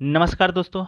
नमस्कार दोस्तों।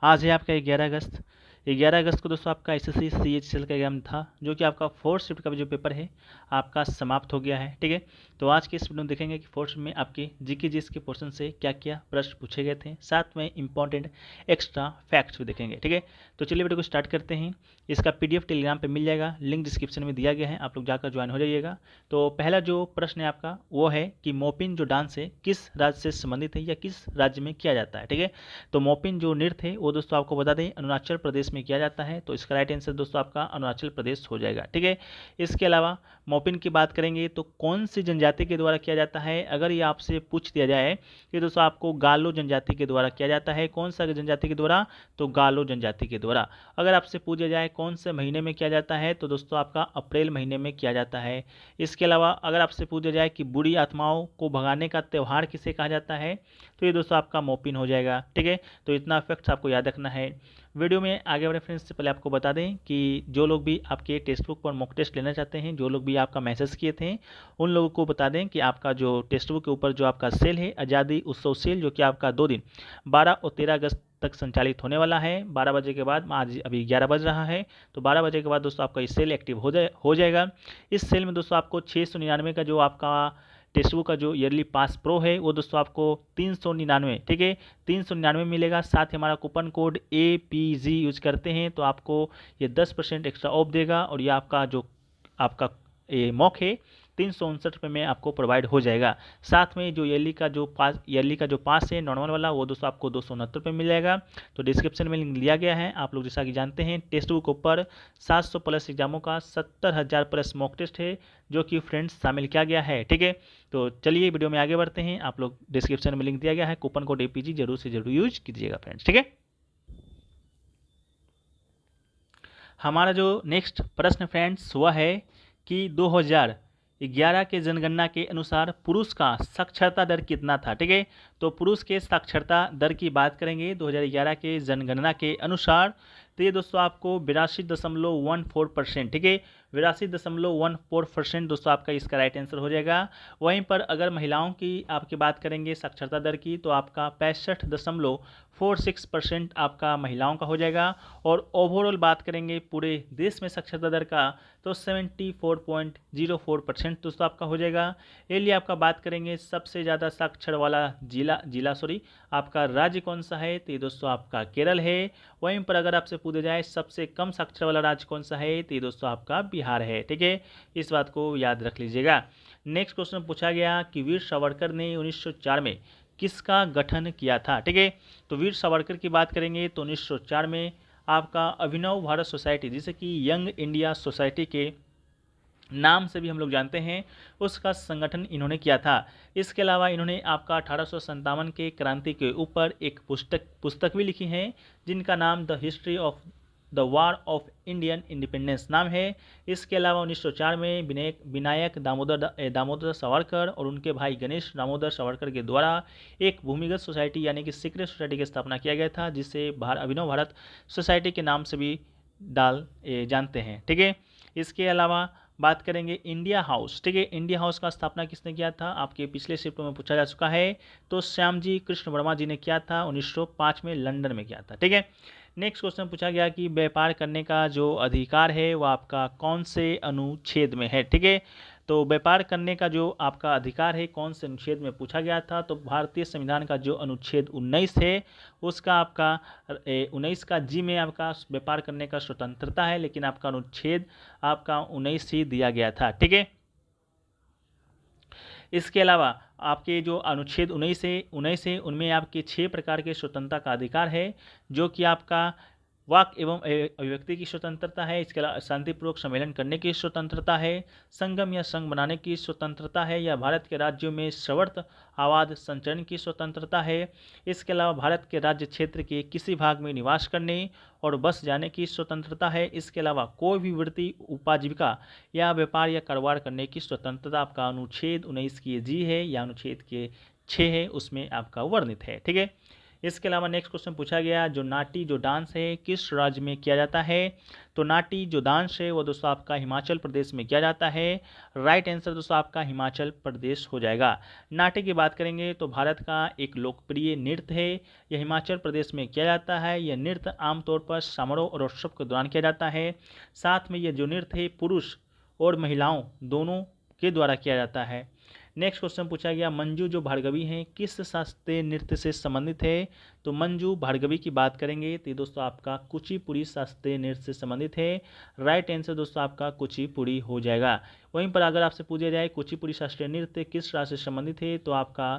आज है आपका 11 अगस्त। 11 अगस्त को दोस्तों आपका एसएससी सीएचएसएल का एग्जाम था, जो कि आपका फोर्थ शिफ्ट का जो पेपर है आपका समाप्त हो गया है। ठीक है, तो आज के इस वीडियो में देखेंगे कि फोर्थ शिफ्ट में आपके जीके जीएस के पोर्शन से क्या क्या प्रश्न पूछे गए थे, साथ में इंपॉर्टेंट एक्स्ट्रा फैक्ट्स भी देखेंगे। ठीक है, तो चलिए वीडियो को स्टार्ट करते हैं। इसका पीडीएफ टेलीग्राम पे मिल जाएगा, लिंक डिस्क्रिप्शन में दिया गया है, आप लोग जाकर ज्वाइन हो जाइएगा। तो पहला जो प्रश्न है आपका वो है कि मोपिन जो डांस है किस राज्य से संबंधित है या किस राज्य में किया जाता है। ठीक है, तो मोपिन जो नृत्य है वो दोस्तों आपको बता दें अरुणाचल प्रदेश में किया जाता है, तो इसका राइट आंसर दोस्तों आपका अरुणाचल प्रदेश हो जाएगा। ठीक है, इसके अलावा मोपिन की बात करेंगे तो कौन सी जनजाति के द्वारा किया जाता है, अगर ये आपसे पूछ दिया जाए कि दोस्तों आपको गालो जनजाति के द्वारा किया जाता है, कौन सा जनजाति के द्वारा, तो गालो जनजाति के द्वारा। अगर आपसे पूछा जाए कौन से महीने में किया जाता है, तो दोस्तों आपका अप्रैल महीने में किया जाता है। इसके अलावा अगर आपसे पूछा जाए कि बुरी आत्माओं को भगाने का त्यौहार किसे कहा जाता है, तो ये दोस्तों आपका मोपिन हो जाएगा। ठीक है, तो इतना फैक्ट्स आपको याद रखना है। वीडियो में आगे बढ़े फ्रेंड्स से पहले आपको बता दें कि जो लोग भी आपके टेक्स्ट बुक पर मॉक टेस्ट लेना चाहते हैं, जो लोग भी आपका मैसेज किए थे, उन लोगों को बता दें कि आपका जो टेक्स्ट बुक के ऊपर जो आपका सेल है आज़ादी उत्सव सेल, जो कि आपका 2 दिन 12 और 13 अगस्त तक संचालित होने वाला है। 12 बजे के बाद, आज अभी 11 बज रहा है, तो 12 बजे के बाद दोस्तों आपका ये सेल एक्टिव हो जाएगा। इस सेल में दोस्तों आपको 699 का जो आपका टेक्स्ट बुक का जो ईयरली पास प्रो है वो दोस्तों आपको 399, ठीक है, 399 मिलेगा। साथ ही हमारा कूपन कोड APG यूज करते हैं तो आपको ये 10% एक्स्ट्रा ऑफ देगा, और ये आपका जो आपका ये मॉक है 359 रुपये में आपको प्रोवाइड हो जाएगा। साथ में जो ईयरली का जो पास है नॉर्मल वाला, वो दोस्तों आपको 269 रुपये मिल जाएगा। तो डिस्क्रिप्शन में लिंक दिया गया है, आप लोग जैसा कि जानते हैं टेक्स्ट बुक ऊपर 700 प्लस एग्जामों का 70,000 प्लस मॉक टेस्ट है, जो कि फ्रेंड्स शामिल किया गया है। ठीक है, तो चलिए वीडियो में आगे बढ़ते हैं। आप लोग डिस्क्रिप्शन में लिंक दिया गया है, कूपन कोड APG जरूर से जरूर यूज कीजिएगा फ्रेंड्स। ठीक है, हमारा जो नेक्स्ट प्रश्न फ्रेंड्स वह है कि 2011 के जनगणना के अनुसार पुरुष का साक्षरता दर कितना था। ठीक है, तो पुरुष के साक्षरता दर की बात करेंगे 2011 के जनगणना के अनुसार, तो ये दोस्तों आपको 82.14%। ठीक है, 82.14% दोस्तों आपका इसका राइट आंसर हो जाएगा। वहीं पर अगर महिलाओं की आपकी बात करेंगे साक्षरता दर की, तो आपका 65.46% आपका महिलाओं का हो जाएगा। और ओवरऑल बात करेंगे पूरे देश में साक्षरता दर का, तो 74.04% दोस्तों आपका हो जाएगा। ये लिए आपका बात करेंगे सबसे ज़्यादा साक्षर वाला आपका राज्य कौन सा है, तो ये दोस्तों आपका केरल है। वहीं पर अगर आपसे पूछा जाए सबसे कम साक्षर वाला राज्य कौन सा है, तो ये दोस्तों आपका बिहार है। ठीक है, इस बात को याद रख लीजिएगा। नेक्स्ट क्वेश्चन पूछा गया कि वीर सावरकर ने 1904 में किसका गठन किया था। ठीक है, तो वीर सावरकर की बात करेंगे तो 1904 में आपका अभिनव भारत सोसाइटी, जिसे कि यंग इंडिया सोसाइटी के नाम से भी हम लोग जानते हैं, उसका संगठन इन्होंने किया था। इसके अलावा इन्होंने आपका 1857 के क्रांति के ऊपर एक पुस्तक भी लिखी है, जिनका नाम the history of the war of Indian independence नाम है। इसके अलावा 1904 में विनायक दामोदर सावरकर और उनके भाई गणेश दामोदर सावरकर के द्वारा एक भूमिगत सोसाइटी यानी कि सीक्रेट सोसाइटी की स्थापना किया गया था, जिसे अभिनव भारत सोसाइटी के नाम से भी जानते हैं। ठीक है, इसके अलावा बात करेंगे इंडिया हाउस। ठीक है, इंडिया हाउस का स्थापना किसने किया था, आपके पिछले शिफ्ट में पूछा जा चुका है, तो श्यामजी कृष्ण वर्मा जी ने किया था, 1905 में लंदन में किया था। ठीक है, नेक्स्ट क्वेश्चन पूछा गया कि व्यापार करने का जो अधिकार है वह आपका कौन से अनुच्छेद में है। ठीक है, तो व्यापार करने का जो आपका अधिकार है कौन से अनुच्छेद में पूछा गया था, तो भारतीय संविधान का जो अनुच्छेद 19 है उसका आपका 19 का जी में आपका व्यापार करने का स्वतंत्रता है, लेकिन आपका अनुच्छेद आपका 19 ही दिया गया था। ठीक है, इसके अलावा आपके जो अनुच्छेद 19 है उनमें आपके 6 प्रकार के स्वतंत्रता का अधिकार है, जो कि आपका वाक एवं अभिव्यक्ति की स्वतंत्रता है। इसके अलावा शांतिपूर्वक सम्मेलन करने की स्वतंत्रता है, संगम या संघ बनाने की स्वतंत्रता है, या भारत के राज्यों में सर्वत्र आवाज संचरण की स्वतंत्रता है। इसके अलावा भारत के राज्य क्षेत्र के किसी भाग में निवास करने और बस जाने की स्वतंत्रता है। इसके अलावा कोई भी वृत्ति उपाजीविका या व्यापार या कारोबार करने की स्वतंत्रता आपका अनुच्छेद 19 की जी है या अनुच्छेद के 6 है उसमें आपका वर्णित है। ठीक है, इसके अलावा नेक्स्ट क्वेश्चन पूछा गया, जो नाटी जो डांस है किस राज्य में किया जाता है? तो नाटी जो डांस है वो दोस्तों आपका हिमाचल प्रदेश में किया जाता है। राइट आंसर दोस्तों आपका हिमाचल प्रदेश हो जाएगा। नाट्य की बात करेंगे तो भारत का एक लोकप्रिय नृत्य है, यह हिमाचल प्रदेश में किया जाता है। यह नृत्य आमतौर पर समारोह और उत्सव के दौरान किया जाता है। साथ में यह जो नृत्य है पुरुष और महिलाओं दोनों के द्वारा किया जाता है। नेक्स्ट क्वेश्चन पूछा गया, मंजू जो भार्गवी हैं किस शास्त्रीय नृत्य से संबंधित है? तो मंजू भार्गवी की बात करेंगे तो ये दोस्तों आपका कुचिपुड़ी शास्त्रीय नृत्य से संबंधित है। राइट आंसर दोस्तों आपका कुचिपुड़ी हो जाएगा। वहीं पर अगर आपसे पूछा जाए कुचिपुड़ी शास्त्रीय नृत्य किस राज्य से संबंधित है, तो आपका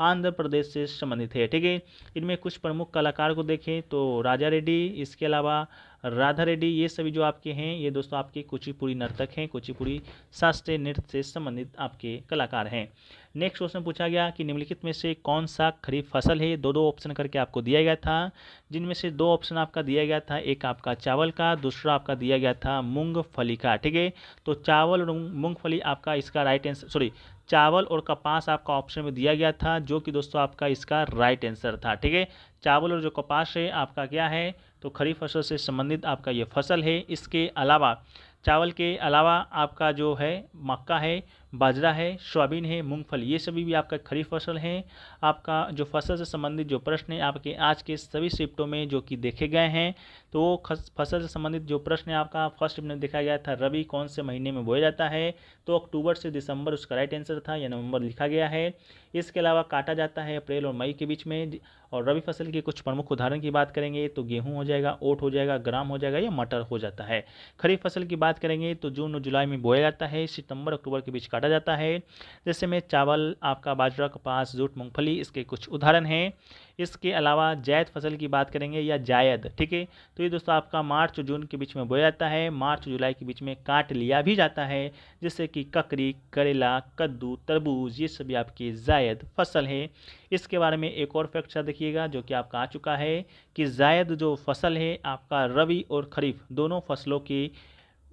आंध्र प्रदेश से संबंधित है। ठीक है, इनमें कुछ प्रमुख कलाकार को देखें तो राजा रेड्डी, इसके अलावा राधा रेड्डी, ये सभी जो आपके हैं ये दोस्तों आपके कुचिपुड़ी नर्तक हैं, कुचिपुड़ी शास्त्रीय नृत्य से संबंधित आपके कलाकार हैं। नेक्स्ट क्वेश्चन पूछा गया कि निम्नलिखित में से कौन सा खरीफ फसल है? दो ऑप्शन करके आपको दिया गया था, जिनमें से दो ऑप्शन आपका दिया गया था, एक आपका चावल का, दूसरा आपका दिया गया था मूंगफली का। ठीक है, तो चावल और मूंगफली आपका इसका राइट आंसर, चावल और कपास आपका ऑप्शन में दिया गया था, जो कि दोस्तों आपका इसका राइट आंसर था। ठीक है, चावल और जो कपास है आपका क्या है, तो खरीफ फसल से संबंधित आपका ये फसल है। इसके अलावा चावल के अलावा आपका जो है मक्का है, बाजरा है, सोयाबीन है, मूंगफली, ये सभी भी आपका खरीफ फसल हैं। आपका जो फसल से संबंधित जो प्रश्न है आपके आज के सभी शिफ्टों में जो कि देखे गए हैं, तो वो फसल से संबंधित जो प्रश्न है आपका फर्स्ट शिफ्ट में देखा गया था, रबी कौन से महीने में बोया जाता है? तो अक्टूबर से दिसंबर उसका राइट आंसर था, या नवंबर लिखा गया है। इसके अलावा काटा जाता है अप्रैल और मई के बीच में। और रबी फसल के कुछ प्रमुख उदाहरण की बात करेंगे तो गेहूं हो जाएगा, ओट हो जाएगा, ग्राम हो जाएगा या मटर हो जाता है। खरीफ फसल की बात करेंगे तो जून और जुलाई में बोया जाता है, सितंबर अक्टूबर के बीच काटा जाता है। जैसे में चावल, आपका बाजरा, कपास, जूट, मूंगफली, इसके कुछ उदाहरण हैं। इसके अलावा जायद फसल की बात करेंगे या जायद, ठीक है, तो ये दोस्तों आपका मार्च और जून के बीच में बोया जाता है, मार्च जुलाई के बीच में काट लिया भी जाता है, जैसे कि ककड़ी, करेला, कद्दू, तरबूज, ये सभी आपकी जायद फसल है। इसके बारे में एक और फैक्ट देखिएगा जो कि आपका आ चुका है कि जायद जो फसल है आपका रबी और खरीफ दोनों फसलों के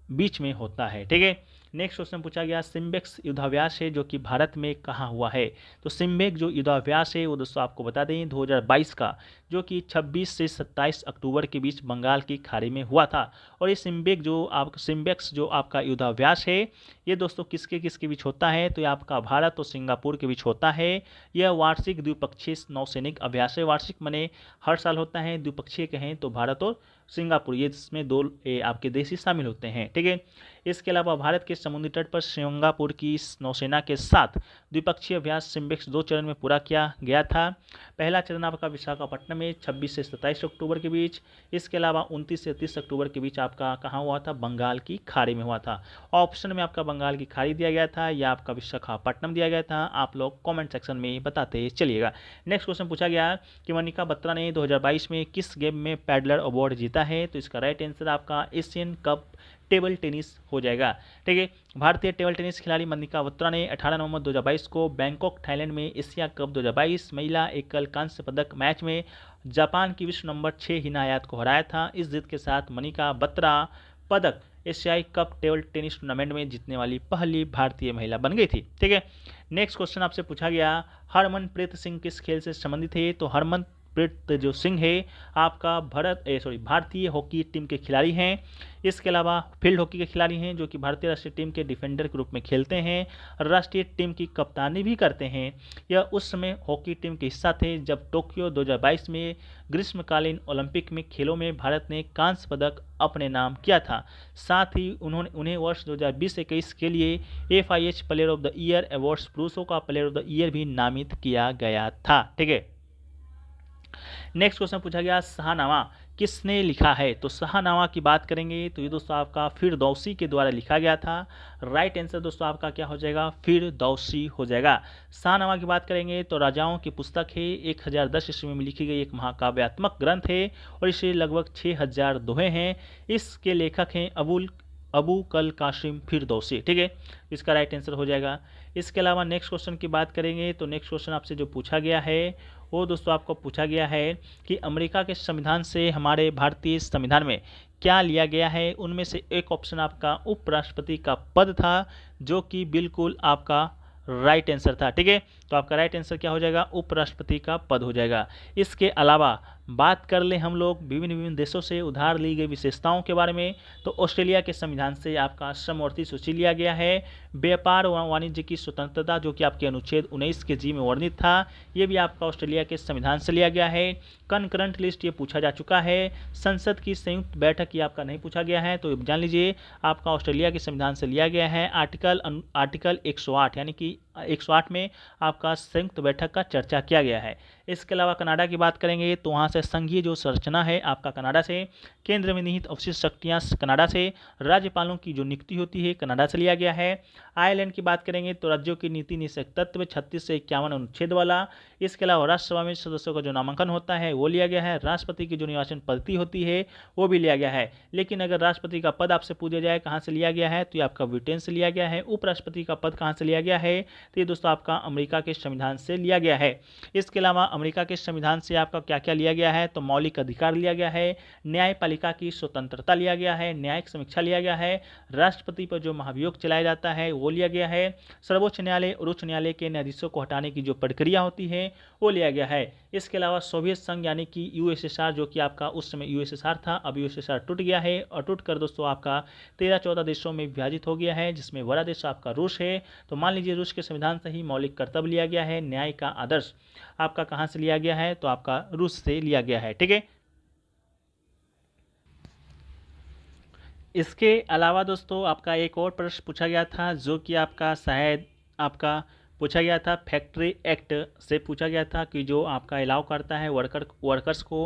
बीच में होता है। ठीक है, नेक्स्ट क्वेश्चन पूछा गया, सिम्बेक्स युद्धाभ्यास है जो कि भारत में कहाँ हुआ है? तो सिम्बेक जो युद्धाभ्यास है वो दोस्तों आपको बता दें 2022 का, जो कि 26 से 27 अक्टूबर के बीच बंगाल की खाड़ी में हुआ था। और ये सिम्बेक्स जो आपका युद्धाभ्यास है ये दोस्तों किसके किसके बीच होता है? तो ये आपका भारत और सिंगापुर के बीच होता है। यह वार्षिक द्विपक्षीय नौसैनिक अभ्यास है। वार्षिक माने हर साल होता है, द्विपक्षीय कहें तो भारत और सिंगापुर, ये इसमें दो आपके देश ही शामिल होते हैं। ठीक है, इसके अलावा भारत के समुद्री तट पर सिंगापुर की नौसेना के साथ द्विपक्षीय अभ्यास सिम्बेक्स 2 चरण में पूरा किया गया था। पहला चरण आपका विशाखापट्टनम में 26 से 27 अक्टूबर के बीच, इसके अलावा 29 से 30 अक्टूबर के बीच आपका कहाँ हुआ था? बंगाल की खाड़ी में हुआ था। ऑप्शन में आपका बंगाल की खाड़ी दिया गया था या आपका विशाखापट्टनम दिया गया था, आप लोग कॉमेंट सेक्शन में बताते चलिएगा। नेक्स्ट क्वेश्चन पूछा गया कि मनिका बत्रा ने 2022 में किस गेम में पैडलर अवार्ड जीता है? तो इसका राइट आंसर आपका एशियन कप टेबल टेनिस हो जाएगा। ठीक है, भारतीय टेबल टेनिस खिलाड़ी मनिका बत्रा ने 18 नवंबर 2022 को बैंकॉक थाईलैंड में एशिया कप 2022 महिला एकल कांस्य पदक मैच में जापान की विश्व नंबर 6 हिना आयात को हराया था। इस जीत के साथ मनिका बत्रा पदक एशियाई कप टेबल टेनिस टूर्नामेंट में जीतने वाली पहली भारतीय महिला बन गई थी। ठीक है, नेक्स्ट क्वेश्चन आपसे पूछा गया, हरमनप्रीत सिंह किस खेल से संबंधित है? तो हरमनप्रीत जो सिंह है आपका भारतीय हॉकी टीम के खिलाड़ी हैं। इसके अलावा फील्ड हॉकी के खिलाड़ी हैं जो कि भारतीय राष्ट्रीय टीम के डिफेंडर के रूप में खेलते हैं, राष्ट्रीय टीम की कप्तानी भी करते हैं। यह उस समय हॉकी टीम के हिस्सा थे जब टोक्यो 2022 में ग्रीष्मकालीन ओलंपिक में खेलों में भारत ने कांस्य पदक अपने नाम किया था। साथ ही उन्हें वर्ष 2020-21 के लिए FIH player of the year awards पुरुषों का प्लेयर ऑफ द ईयर भी नामित किया गया था। ठीक है, नेक्स्ट क्वेश्चन पूछा गया, शाहनामा किसने लिखा है? तो शाहनामा की बात करेंगे तो ये दोस्तों आपका फिरदौसी के द्वारा लिखा गया था। राइट आंसर दोस्तों आपका क्या हो जाएगा? फिरदौसी हो जाएगा। शाहनामा की बात करेंगे तो राजाओं की पुस्तक है, 1010 ईस्वी में लिखी गई एक महाकाव्यात्मक ग्रंथ है और इसे लगभग 6000 दोहे हैं। इसके लेखक हैं अबू कल कासिम फिरदौसी। ठीक है, इसका राइट आंसर हो जाएगा। इसके अलावा नेक्स्ट क्वेश्चन की बात करेंगे तो नेक्स्ट क्वेश्चन आपसे जो पूछा गया है वो दोस्तों आपको पूछा गया है कि अमेरिका के संविधान से हमारे भारतीय संविधान में क्या लिया गया है? उनमें से एक ऑप्शन आपका उपराष्ट्रपति का पद था जो कि बिल्कुल आपका राइट आंसर था। ठीक है, तो आपका राइट आंसर क्या हो जाएगा, उपराष्ट्रपति का पद हो जाएगा। इसके अलावा बात कर लें हम लोग विभिन्न विभिन्न देशों से उधार ली गई विशेषताओं के बारे में, तो ऑस्ट्रेलिया के संविधान से आपका श्रमवर्ती सूची लिया गया है। व्यापार व वाणिज्य की स्वतंत्रता जो कि आपके अनुच्छेद 19 के जी में वर्णित था, ये भी आपका ऑस्ट्रेलिया के संविधान से लिया गया है। कनकरेंट लिस्ट ये पूछा जा चुका है। संसद की संयुक्त बैठक ये आपका नहीं पूछा गया है, तो जान लीजिए आपका ऑस्ट्रेलिया के संविधान से लिया गया है। आर्टिकल 108 यानी कि 108 में आपका संयुक्त बैठक का चर्चा किया गया है। इसके अलावा कनाडा की बात करेंगे तो वहाँ से संघीय जो संरचना है आपका कनाडा से, केंद्र में निहित अवशिष्ट शक्तियाँ कनाडा से, राज्यपालों की जो नियुक्ति होती है कनाडा से लिया गया है। आयरलैंड की बात करेंगे तो राज्यों की नीति निषेध तत्व 36 से 51 अनुच्छेद वाला। इसके अलावा राज्यसभा में सदस्यों का जो नामांकन होता है वो लिया गया है। राष्ट्रपति की जो निर्वाचन पद्धति होती है वो भी लिया गया है। लेकिन अगर राष्ट्रपति का पद आपसे पूछा जाए कहाँ से लिया गया है, तो ये आपका ब्रिटेन से लिया गया है। उपराष्ट्रपति का पद कहाँ से लिया गया है, तो ये दोस्तों आपका अमेरिका के संविधान से लिया गया है। इसके अलावा अमेरिका के संविधान से आपका क्या क्या लिया गया है, तो मौलिक अधिकार लिया गया है, न्यायपालिका की स्वतंत्रता लिया गया है, न्यायिक समीक्षा लिया गया है, राष्ट्रपति पर जो महाभियोग चलाया जाता है वो लिया गया है, सर्वोच्च न्यायालय और उच्च न्यायालय के न्यायाधीशों को हटाने की जो प्रक्रिया होती है वो लिया गया है। इसके अलावा सोवियत संघ यानी कि यूएसएसआर जो कि आपका उस समय यूएसएसआर था, अब यूएसएसआर टूट गया है और टूट कर दोस्तों आपका 13-14 देशों में विभाजित हो गया है, जिसमें बड़ा देश आपका रूस है। तो मान लीजिए रूस के संविधान से ही मौलिक कर्तव्य लिया गया है। न्याय का आदर्श आपका कहाँ से लिया गया है, तो आपका रूस से लिया गया है। ठीक है। इसके अलावा दोस्तों आपका एक और प्रश्न पूछा गया था जो कि आपका शायद आपका पूछा गया था फैक्ट्री एक्ट से पूछा गया था कि जो आपका अलाउ करता है वर्कर्स को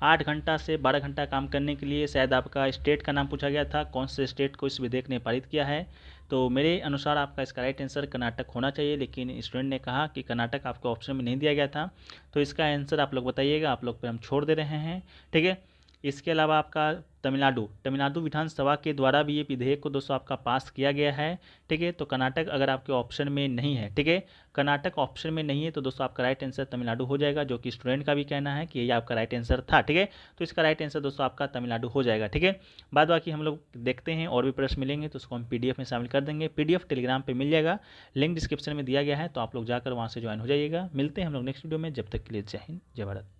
8 घंटा से 12 घंटा काम करने के लिए। शायद आपका स्टेट का नाम पूछा गया था, कौन से स्टेट को इस विधेयक ने पारित किया है। तो मेरे अनुसार आपका इसका राइट आंसर कर्नाटक होना चाहिए, लेकिन स्टूडेंट ने कहा कि कर्नाटक आपको ऑप्शन में नहीं दिया गया था, तो इसका आंसर आप लोग बताइएगा। आप लोग पे हम छोड़ दे रहे हैं। ठीक है। इसके अलावा आपका तमिलनाडु विधानसभा के द्वारा भी ये विधेयक को दोस्तों आपका पास किया गया है। ठीक है। तो कर्नाटक अगर आपके ऑप्शन में नहीं है, ठीक है, कर्नाटक ऑप्शन में नहीं है, तो दोस्तों आपका राइट आंसर तमिलनाडु हो जाएगा, जो कि स्टूडेंट का भी कहना है कि ये आपका राइट आंसर था। ठीक है। तो इसका राइट आंसर दोस्तों आपका तमिलनाडु हो जाएगा। ठीक है। बाद बाकी हम लोग देखते हैं और भी प्रश्न मिलेंगे तो उसको हम पीडीएफ में शामिल कर देंगे। पीडीएफ टेलीग्राम पे मिल जाएगा, लिंक डिस्क्रिप्शन में दिया गया है, तो आप लोग जाकर वहाँ से ज्वाइन हो जाइएगा। मिलते हैं हम लोग नेक्स्ट वीडियो में। जब तक के लिए जय हिंद, जय भारत।